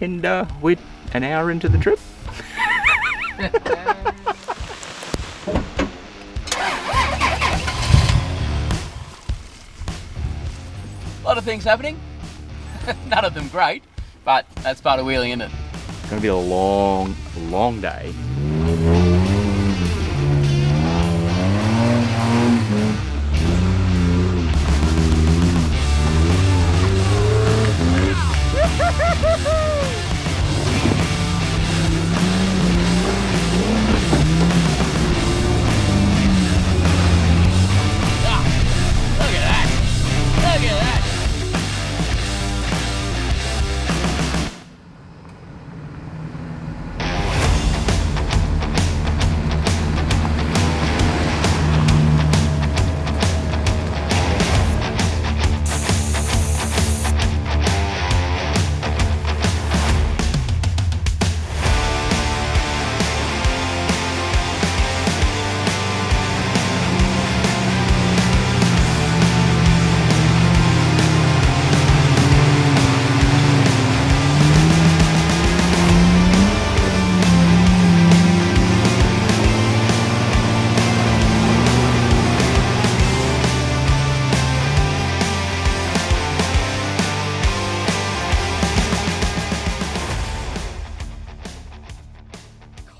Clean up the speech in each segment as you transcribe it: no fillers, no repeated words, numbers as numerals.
and we're an hour into the trip. A lot of things happening. None of them great, but that's part of wheeling, isn't it? It's going to be a long, long day.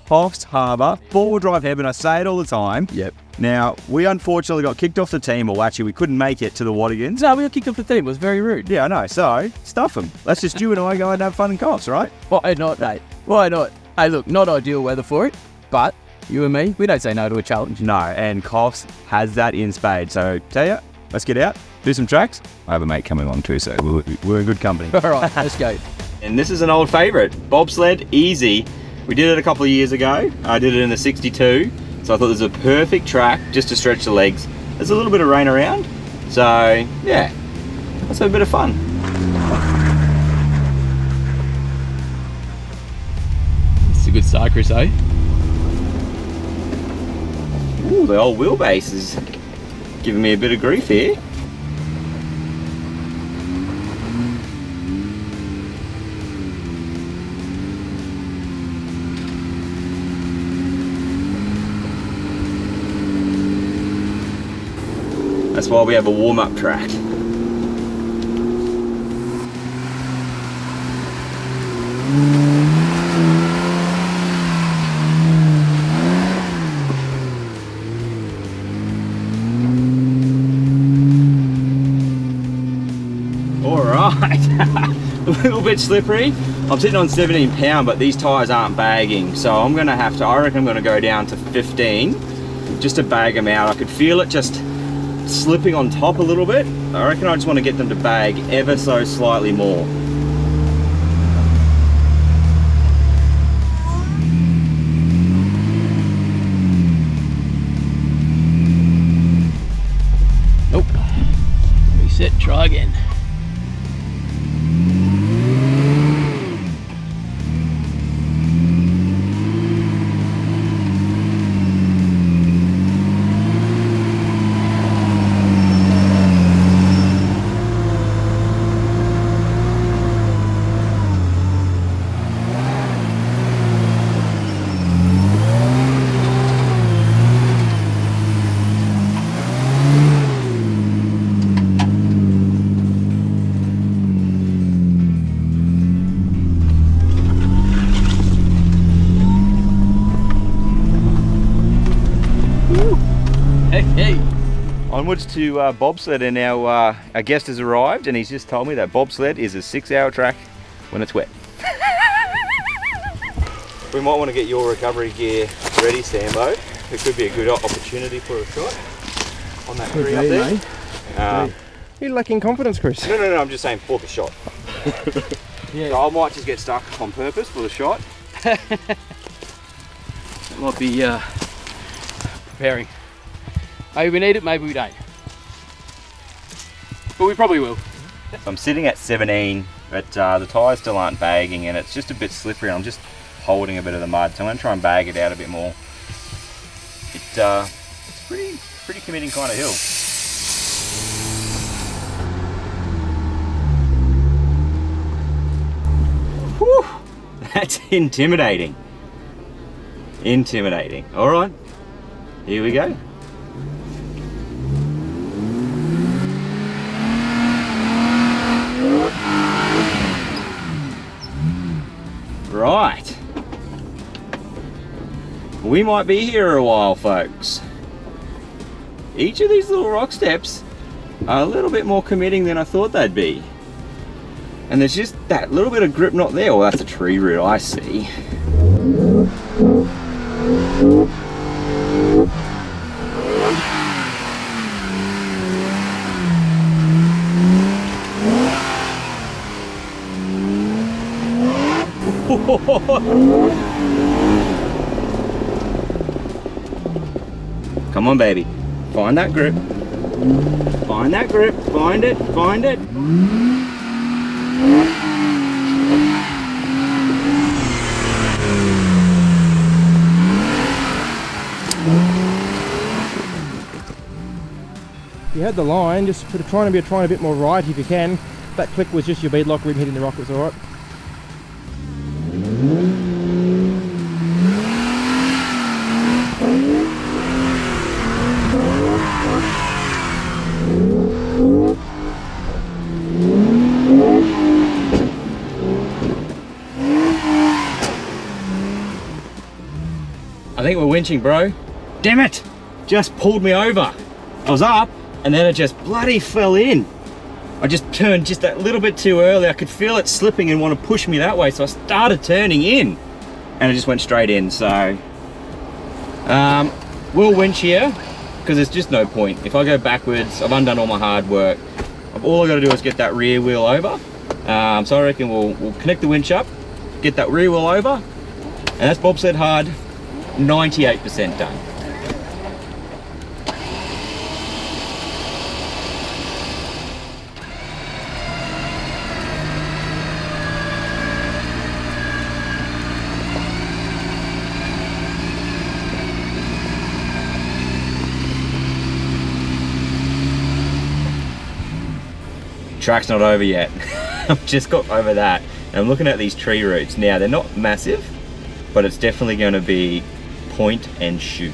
Coffs Harbour, four-wheel drive heaven, I say it all the time. Yep. Now, we unfortunately got kicked off the team, or actually we couldn't make it to the Wattigans. No, we got kicked off the team. It was very rude. Yeah, I know, so stuff them. Let's just you and I go and have fun in Coffs, right? Why not, mate? Why not? Hey, look, not ideal weather for it, but you and me, we don't say no to a challenge. No, and Coffs has that in spades. So, tell you, let's get out, do some tracks. I have a mate coming along too, so we're in good company. All right, let's go. And this is an old favourite, Bobsled, easy. We did it a couple of years ago. I did it in the 62, so I thought this was a perfect track just to stretch the legs. There's a little bit of rain around, so yeah, let's have a bit of fun. It's a good start, Chris, eh? Ooh, the old wheelbase is giving me a bit of grief here. That's why we have a warm-up track. Alright, a little bit slippery. I'm sitting on 17 pound, but these tyres aren't bagging, so I'm gonna have to, I reckon I'm gonna go down to 15 just to bag them out. I could feel it just slipping on top a little bit. I reckon I just want to get them to bag ever so slightly more. Nope. Reset, try again. Hey. Onwards to Bobsled, and our guest has arrived, and he's just told me that Bobsled is a 6-hour track when it's wet. We might want to get your recovery gear ready, Sambo. It could be a good opportunity for a shot on that tree up there. You're lacking confidence, Chris. No, I'm just saying for the shot. Yeah. So I might just get stuck on purpose for the shot. It might be preparing. Maybe we need it, maybe we don't. But we probably will. So I'm sitting at 17, but the tyres still aren't bagging, and it's just a bit slippery, and I'm just holding a bit of the mud, so I'm going to try and bag it out a bit more. It's pretty committing kind of hill. Whew. That's intimidating. Intimidating. All right, here we go. Right. We might be here a while, folks. Each of these little rock steps are a little bit more committing than I thought they'd be. And there's just that little bit of grip not there. Well, that's a tree root, I see. Come on, baby. Find that grip. Find that grip. Find it. Find it. If you had the line, just sort of trying a bit more right if you can. That click was just your bead lock rim hitting the rock, was alright. I think we're winching, bro. Damn it! Just pulled me over. I was up, and then it just bloody fell in. I just turned just that little bit too early. I could feel it slipping and want to push me that way, so I started turning in, and it just went straight in. So we'll winch here, because there's just no point. If I go backwards, I've undone all my hard work. All I got to do is get that rear wheel over. So I reckon we'll connect the winch up, get that rear wheel over, and that's bobsled hard. 98% done. Track's not over yet. I've just got over that. And I'm looking at these tree roots. Now, they're not massive, but it's definitely going to be point and shoot.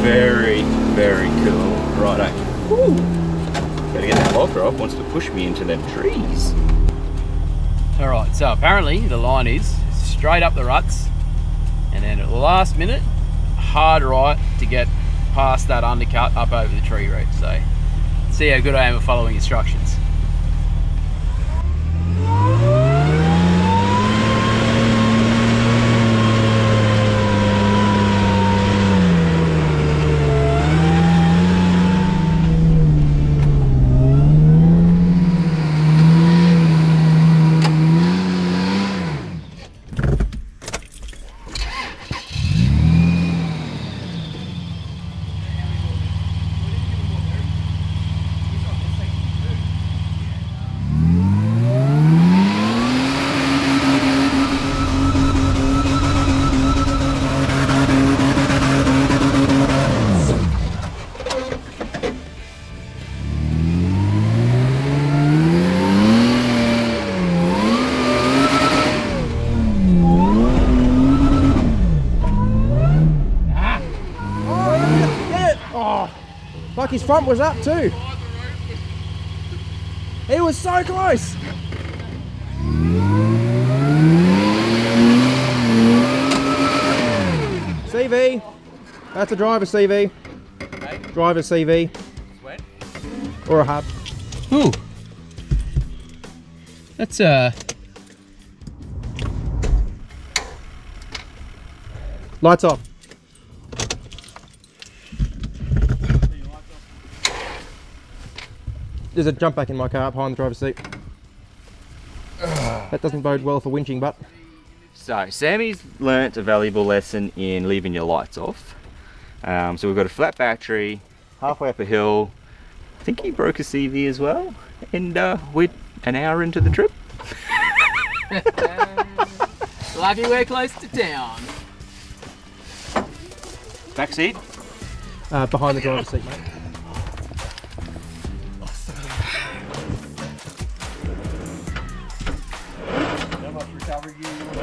Very, very cool. Righto. Woo. Gotta get that locker off, wants to push me into them trees. Alright, so apparently the line is straight up the ruts, and then at the last minute, hard right to get past that undercut up over the tree root. So, see how good I am at following instructions. Like his front was up too. He was so close. CV. That's a driver CV. Driver CV. Or a hub. Ooh. That's Lights off. There's a jump back in my car up behind the driver's seat. That doesn't bode well for winching, but. So, Sammy's learnt a valuable lesson in leaving your lights off. So we've got a flat battery, halfway up a hill. I think he broke a CV as well, and we're an hour into the trip. Lucky we're close to town. Back seat. Behind the driver's seat, mate. How much recovery gear you want?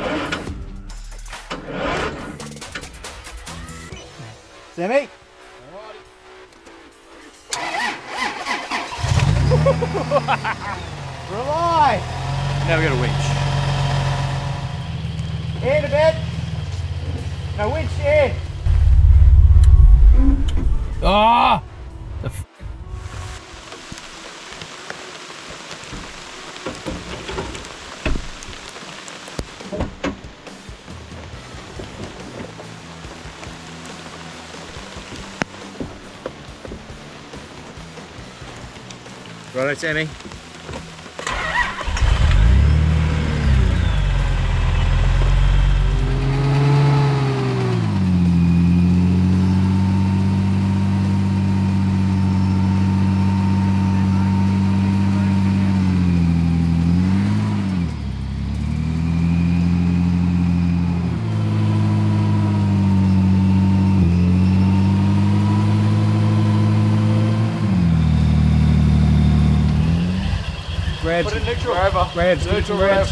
Sammy. Rely. Now we got a winch. Hand a bit. No winch in. Ah! Righto, Sammy. Revs. Put it neutral. Revs. Neutral rev.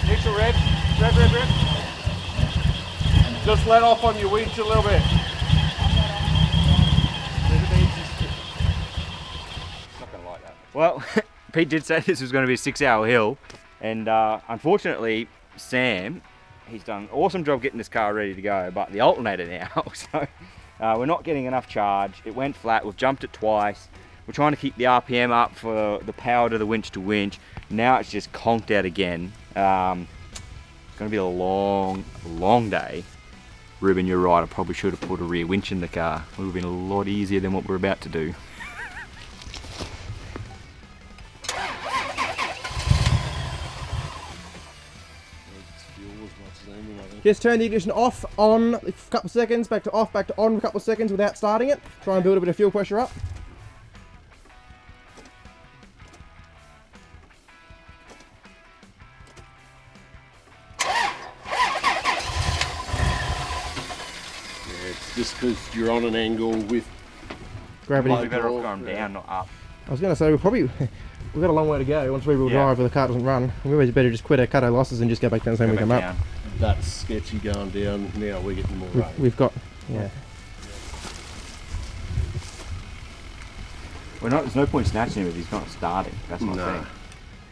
Neutral rev. Rev. Just let off on your winch a little bit. Not gonna like that. Well, Pete did say this was going to be a 6-hour hill, and unfortunately, Sam, he's done an awesome job getting this car ready to go, but the alternator now, so we're not getting enough charge. It went flat. We've jumped it twice. We're trying to keep the RPM up for the power to the winch to winch. Now it's just conked out again. It's going to be a long, long day. Ruben, you're right. I probably should have put a rear winch in the car. It would have been a lot easier than what we're about to do. Just turn the ignition off, on a couple of seconds, back to off, back to on for a couple of seconds without starting it. Try and build a bit of fuel pressure up. Just because you're on an angle with Gravity. Might be better off going down, not up. I was going to say, we've got a long way to go once we will drive where the car doesn't run. We always better just quit our cut our losses and just go back down the same way we come up. that sketchy going down. Now we're getting more rain. We've got, yeah. We're not, there's no point snatching him if he's not starting. That's my thing.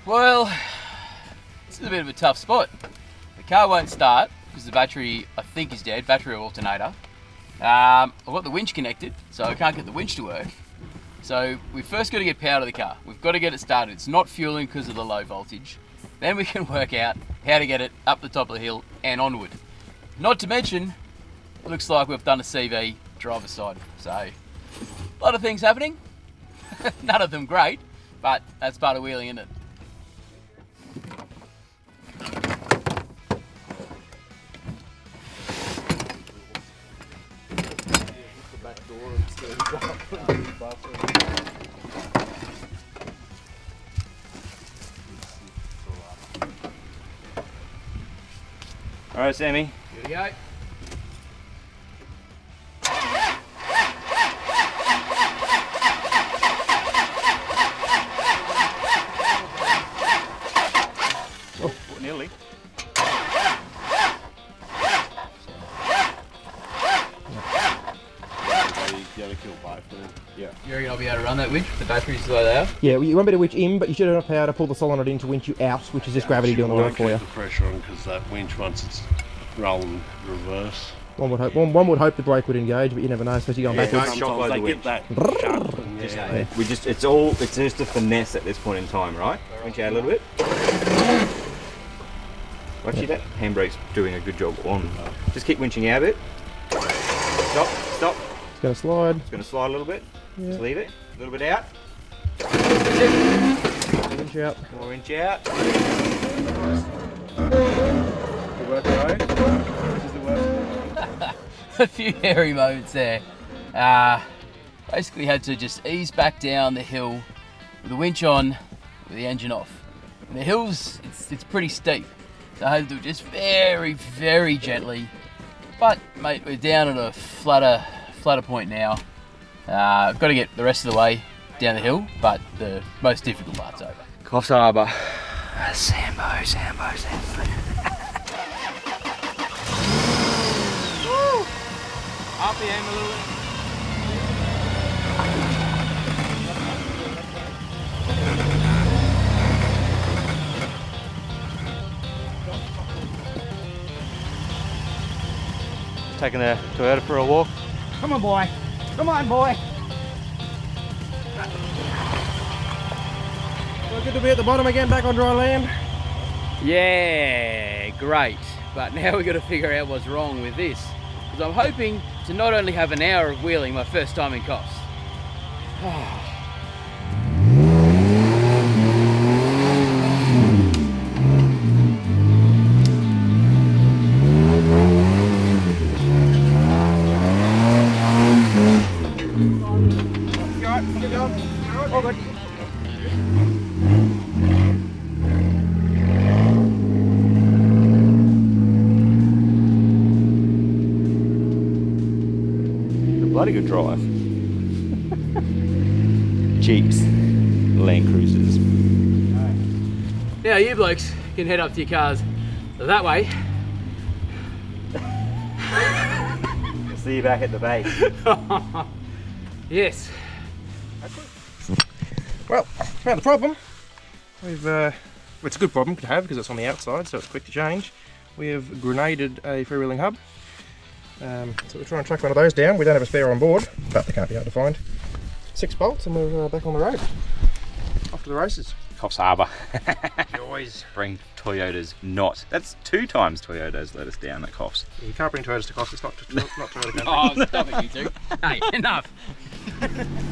Well, this is a bit of a tough spot. The car won't start because the battery, I think, is dead. Battery or alternator. I've got the winch connected, so I can't get the winch to work. So we've first got to get power to the car. We've got to get it started. It's not fueling because of the low voltage. Then we can work out how to get it up the top of the hill and onward. Not to mention, it looks like we've done a CV driver's side. So a lot of things happening. None of them great, but that's part of wheeling, isn't it? All right, Sammy. Here we go. Nearly. You gotta kill both of them. Yeah. You reckon I'll be able to run that winch with the batteries like they are? Yeah, well, you won't be able to winch in, but you should have enough power to pull the solenoid in to winch you out, which is just gravity doing the work for you. The pressure on because that winch, once it's rolling reverse. One would hope the brake would engage, but you never know, especially going backwards. Don't shock load Sometimes the they winch. get that sharp and It's just a finesse at this point in time, right? Winch out a little bit. Actually, that handbrake's doing a good job on. Just keep winching out a bit. Stop. It's going to slide. It's going to slide a little bit. Yeah. Just leave it. A little bit out. Winch out. More winch out. A few hairy moments there. Basically had to just ease back down the hill with the winch on, with the engine off. And the hills, it's pretty steep, so I had to do it just very, very gently. But mate, we're down at a flatter point now. I've got to get the rest of the way down the hill, but the most difficult part's over. Coffs Harbour. Sambo. RPM a little bit. Taking the Toyota for a walk. Come on, boy. Come on, boy. Well, good to be at the bottom again, back on dry land. Yeah, great. But now we've got to figure out what's wrong with this. Because I'm hoping to not only have an hour of wheeling my first time in Coffs. All good. Bloody good drive. Jeeps, Landcruisers. Now you blokes can head up to your cars that way. See you back at the base. Yes. Well, found the problem. Well, it's a good problem to have because it's on the outside, so it's quick to change. We have grenaded a freewheeling hub. So we'll try and track one of those down. We don't have a spare on board, but they can't be hard to find. 6 bolts and we're back on the road. Off to the races. Coffs Harbour. Joys. Bring Toyotas not. That's 2 times Toyotas let us down at Coffs. You can't bring Toyotas to Coffs, it's not Toyota country. Oh, stop it, you two. Hey, enough.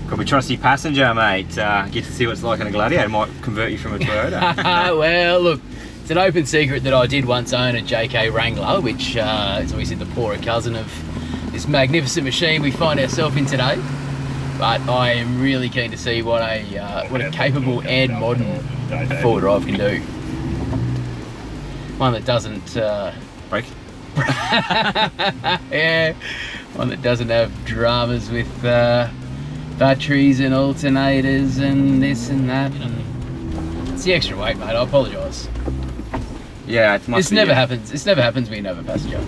Could be trusty passenger, mate. Get to see what it's like in a Gladiator. Might convert you from a Toyota. Well, look, it's an open secret that I did once own a JK Wrangler, which is obviously the poorer cousin of this magnificent machine we find ourselves in today. But I am really keen to see what a capable and modern four-wheel drive can do. One that doesn't Break. yeah, one that doesn't have dramas with batteries and alternators and this and that. And it's the extra weight, mate. I apologise. Yeah, it must This never happens. This never happens when you have a passenger.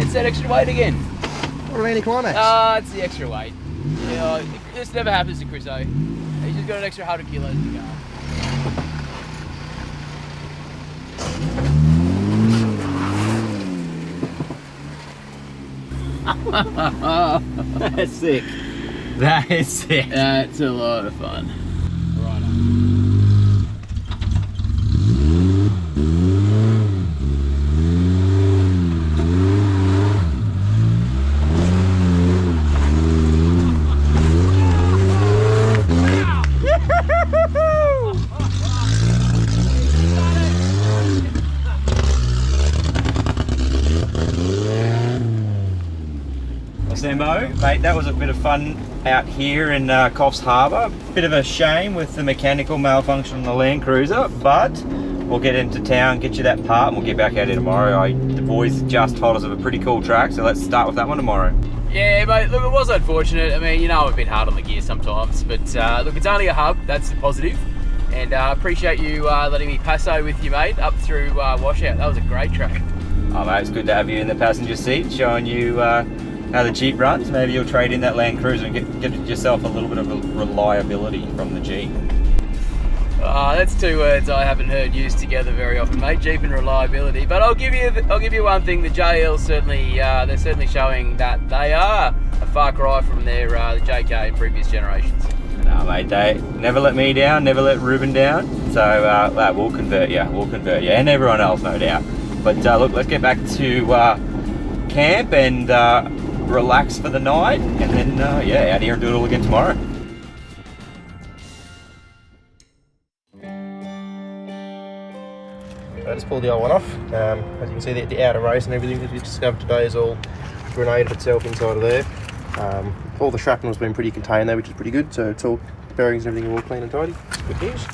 It's that extra weight again. What an anticlimax. It's the extra weight. Yeah, this never happens to Chriso. He's just got an extra 100 kilos to go. That's sick. That is sick. That's a lot of fun. Right on. Sambo, mate, that was a bit of fun out here in Coffs Harbour. Bit of a shame with the mechanical malfunction on the Landcruiser, but we'll get into town, get you that part, and we'll get back out here tomorrow. The boys just told us of a pretty cool track, so let's start with that one tomorrow. Yeah, mate, look, it was unfortunate. I mean, you know, I'm a bit hard on the gear sometimes, but look, it's only a hub, that's the positive. And appreciate you letting me passo with you, mate, up through Washout. That was a great track. Oh mate, it's good to have you in the passenger seat, showing you how the Jeep runs. Maybe you'll trade in that Landcruiser and get yourself a little bit of a reliability from the Jeep. That's two words I haven't heard used together very often, mate. Jeep and reliability. But I'll give you one thing. The JL certainly they're certainly showing that they are a far cry from their the JK in previous generations. No mate, they never let me down, never let Ruben down. So we'll convert you, and everyone else, no doubt. But look, let's get back to camp and relax for the night, and then out here and do it all again tomorrow. I just pulled the old one off. As you can see, the outer race and everything that we discovered today is all grenaded itself inside of there. All the shrapnel's been pretty contained there, which is pretty good. So it's all bearings and everything are all clean and tidy. It's good news.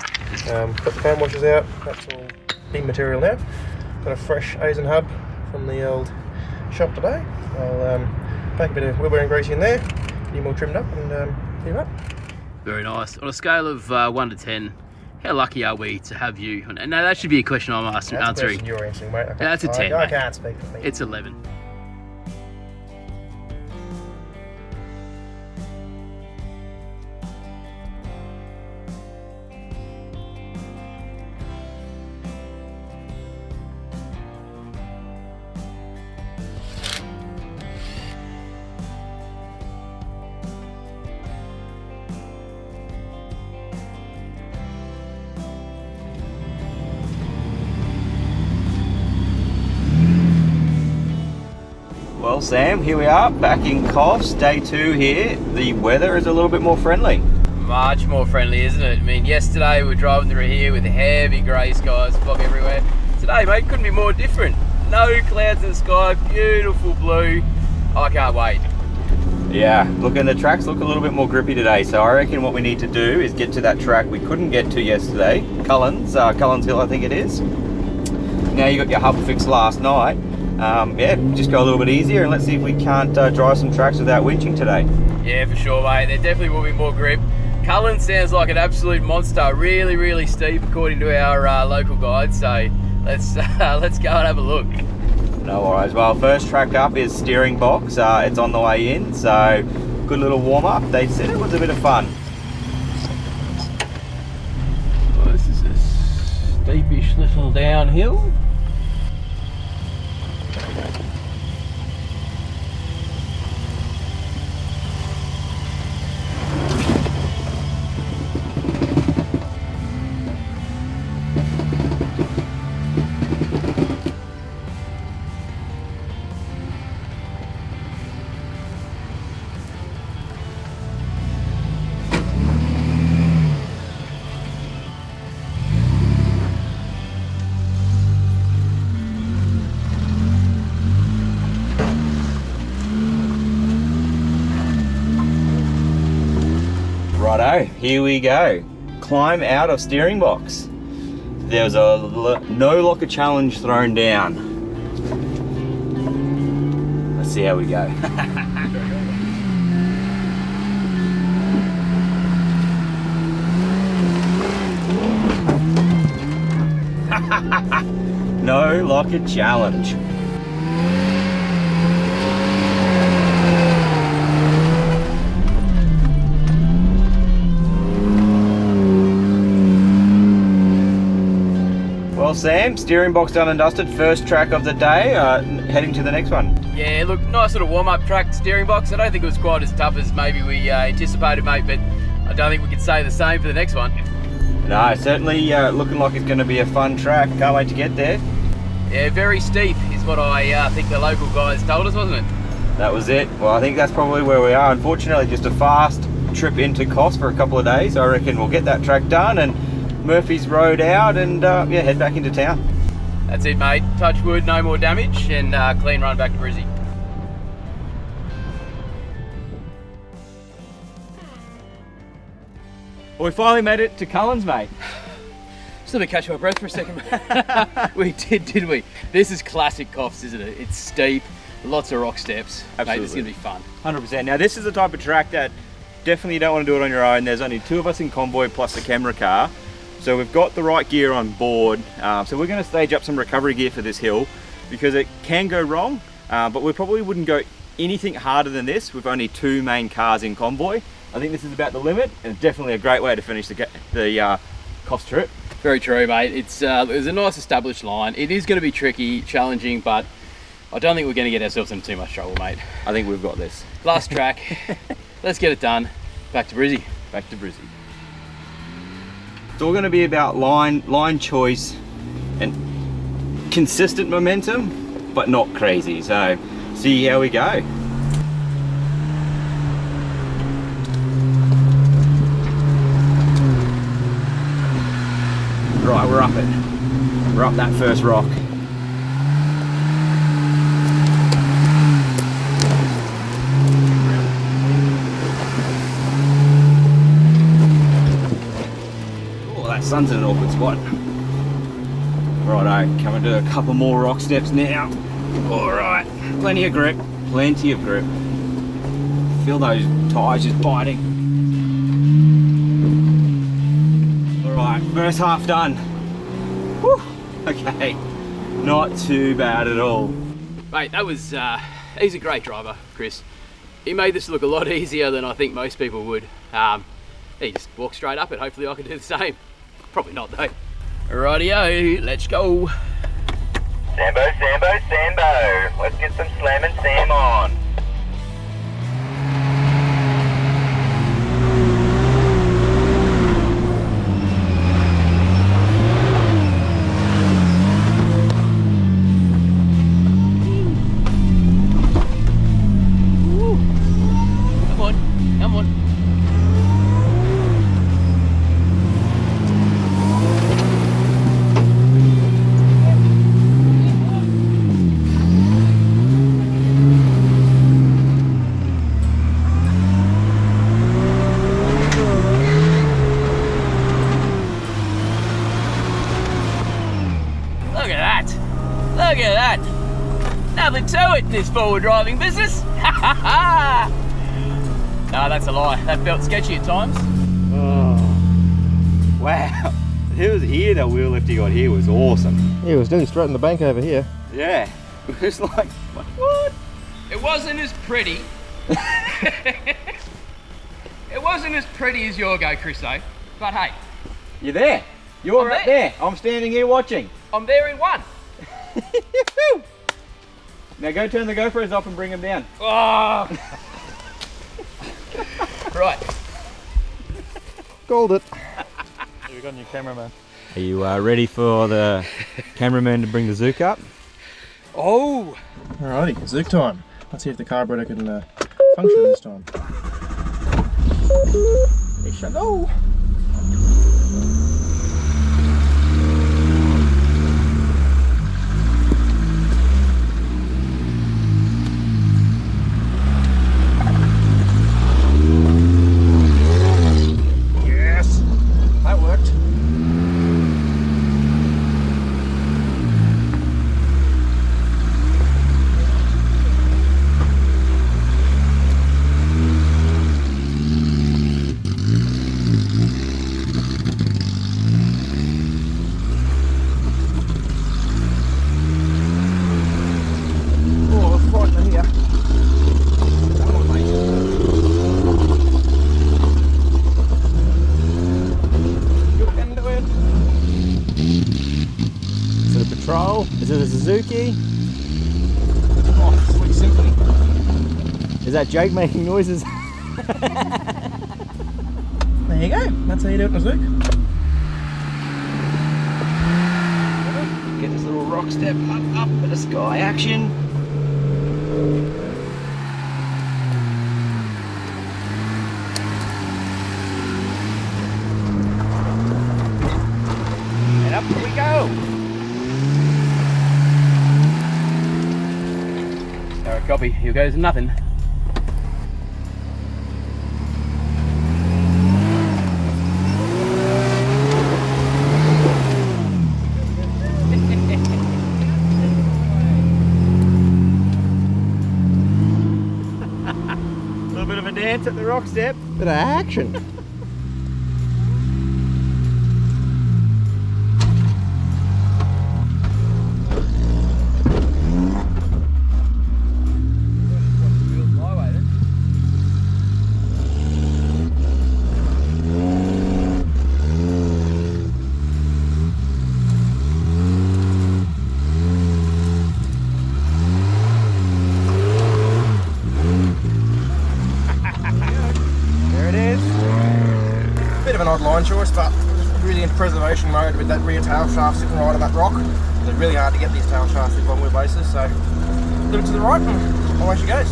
Got the cam washers out. That's all bin material now. Got a fresh Asian hub from the old shop today. I'll pack a bit of wheel bearing grease in there, get him all trimmed up and clean up. Very nice. On a scale of 1 to 10, how lucky are we to have you? And now that should be a question I'm answering. That's a question you're answering, mate. That's a 10. I mate. can't speak for me. It's 11. Well Sam, here we are, back in Coffs, day 2 here. The weather is a little bit more friendly. Much more friendly, isn't it? I mean, yesterday we were driving through here with heavy grey skies, fog everywhere. Today, mate, couldn't be more different. No clouds in the sky, beautiful blue. I can't wait. Yeah, look, and the tracks look a little bit more grippy today, so I reckon what we need to do is get to that track we couldn't get to yesterday, Cullins Hill I think it is. Now you got your hub fixed last night. Just go a little bit easier and let's see if we can't drive some tracks without winching today. Yeah, for sure, mate. There definitely will be more grip. Cullins sounds like an absolute monster, really, really steep according to our local guide. So let's go and have a look. No worries. Well, first track up is steering box. It's on the way in, so good little warm up. They said it was a bit of fun. Well, this is a steepish little downhill. Righto, here we go. Climb out of steering box. There's a no locker challenge thrown down. Let's see how we go. No locker challenge. Well Sam, steering box done and dusted, first track of the day, heading to the next one. Yeah, look, nice little warm-up track steering box. I don't think it was quite as tough as maybe we anticipated, mate, but I don't think we can say the same for the next one. No, certainly looking like it's going to be a fun track. Can't wait to get there. Yeah, very steep is what I think the local guys told us, wasn't it? That was it. Well, I think that's probably where we are. Unfortunately, just a fast trip into Coffs for a couple of days. I reckon we'll get that track done and Murphy's Road out and head back into town. That's it, mate. Touch wood, no more damage, and clean run back to Brizzy. Well, we finally made it to Cullins, mate. Just let me catch my breath for a second. We did, didn't we? This is classic Coffs, isn't it? It's steep, lots of rock steps. Absolutely. Mate, this is going to be fun. 100%. Now, this is the type of track that definitely you don't want to do it on your own. There's only 2 of us in convoy plus the camera car. So we've got the right gear on board. So we're going to stage up some recovery gear for this hill because it can go wrong, but we probably wouldn't go anything harder than this with only 2 main cars in convoy. I think this is about the limit, and definitely a great way to finish the Coffs trip. Very true, mate. It's a nice established line. It is going to be tricky, challenging, but I don't think we're going to get ourselves into too much trouble, mate. I think we've got this. Last track. Let's get it done. Back to Brizzy. Back to Brizzy. It's all going to be about line choice and consistent momentum, but not crazy. So see how we go. Right, we're up it. We're up that first rock. Oh, that sun's in an awkward spot. Righto, coming to a couple more rock steps now. Alright, plenty of grip, plenty of grip. Feel those tyres just biting. Alright, first half done. Whew, okay, not too bad at all. Mate, that was, he's a great driver, Chris. He made this look a lot easier than I think most people would. He just walked straight up it. Hopefully I can do the same. Probably not though. Rightio, let's go. Sambo, Sambo, Sambo. Let's get some slam and Sam on. Come on, come on. Look at that! Look at that! Nothing to it in this forward driving business! Ha ha ha! No, that's a lie. That felt sketchy at times. Oh, wow. It was here, the wheel lift he got here was awesome. Yeah, it was nearly straight in the bank over here. Yeah, it was like, what? It wasn't as pretty. It wasn't as pretty as your go, Chris, though. But hey, You're there. You're I'm right there. there. I'm standing here watching. I'm there in one. Now go turn the GoPros off and bring them down. Oh. Right. Called it. We got a new cameraman. Are you ready for the cameraman to bring the Zook up? Oh. Alrighty, Zook time. Let's see if the carburetor can function this time. It shall go. Yes, that worked. Oh, it's frightening here. Come on, mate. You can do it. Is it a Patrol? Is it a Suzuki? Oh, sweet symphony. Is that Jake making noises? There you go. That's how you do it in a Zook. Get this little rock step up for the sky action. And up we go. Alright, copy. Here goes nothing. A little bit of a dance at the rock step. Bit of action. odd line choice, but really into preservation mode with that rear tail shaft sitting right on that rock. It's really hard to get these tail shafts with long wheel bases, so a little to the right and away she goes.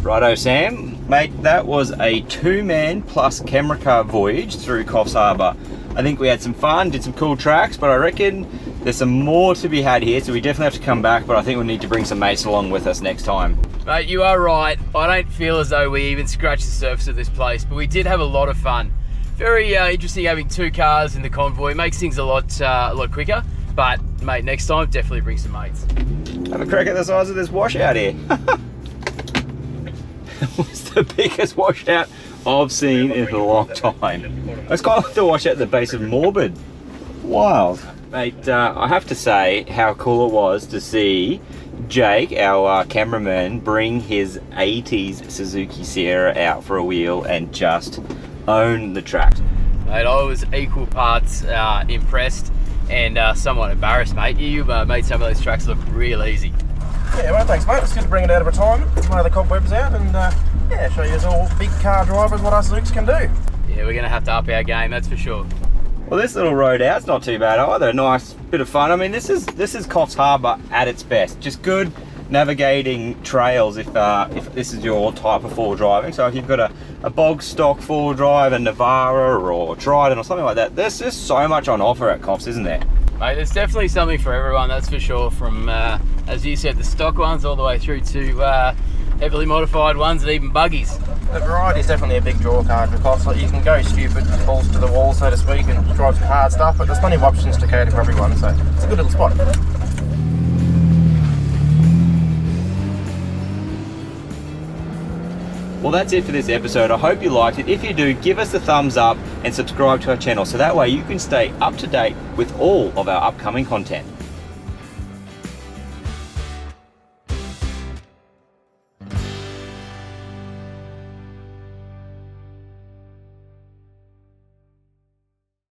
Righto, Sam. Mate, that was a 2-man plus camera car voyage through Coffs Harbour. I think we had some fun, did some cool tracks, but I reckon there's some more to be had here, so we definitely have to come back, but I think we need to bring some mates along with us next time. Mate, you are right. I don't feel as though we even scratched the surface of this place, but we did have a lot of fun. Very interesting having 2 cars in the convoy. Makes things a lot quicker, but mate, next time definitely bring some mates. Have a crack at the size of this washout here. It's the biggest washout I've seen in a long time. It's kind of like the washout at the base of Morbid. Wild. Mate, I have to say how cool it was to see Jake, our cameraman, bring his 80s Suzuki Sierra out for a wheel and just own the track. Mate, I was equal parts impressed and somewhat embarrassed, mate. You made some of those tracks look real easy. Yeah, well, thanks, mate. It's good to bring it out of retirement, lay the cobwebs out, and yeah, show you as all big car drivers what us Zooks can do. Yeah, we're going to have to up our game, that's for sure. Well, this little road out's not too bad either. A nice bit of fun. I mean, this is Coffs Harbour at its best. Just good navigating trails if this is your type of four-wheel driving. So if you've got a bog stock four-wheel drive, a Navara or Trident or something like that, there's just so much on offer at Coffs, isn't there? Mate, there's definitely something for everyone, that's for sure. From, as you said, the stock ones all the way through to heavily modified ones and even buggies. The variety is definitely a big draw card for Coffs. Like, you can go stupid, balls to the wall, so to speak, and drive some hard stuff, but there's plenty of options to cater for everyone, so it's a good little spot. Well, that's it for this episode. I hope you liked it. If you do, give us a thumbs up and subscribe to our channel so that way you can stay up to date with all of our upcoming content.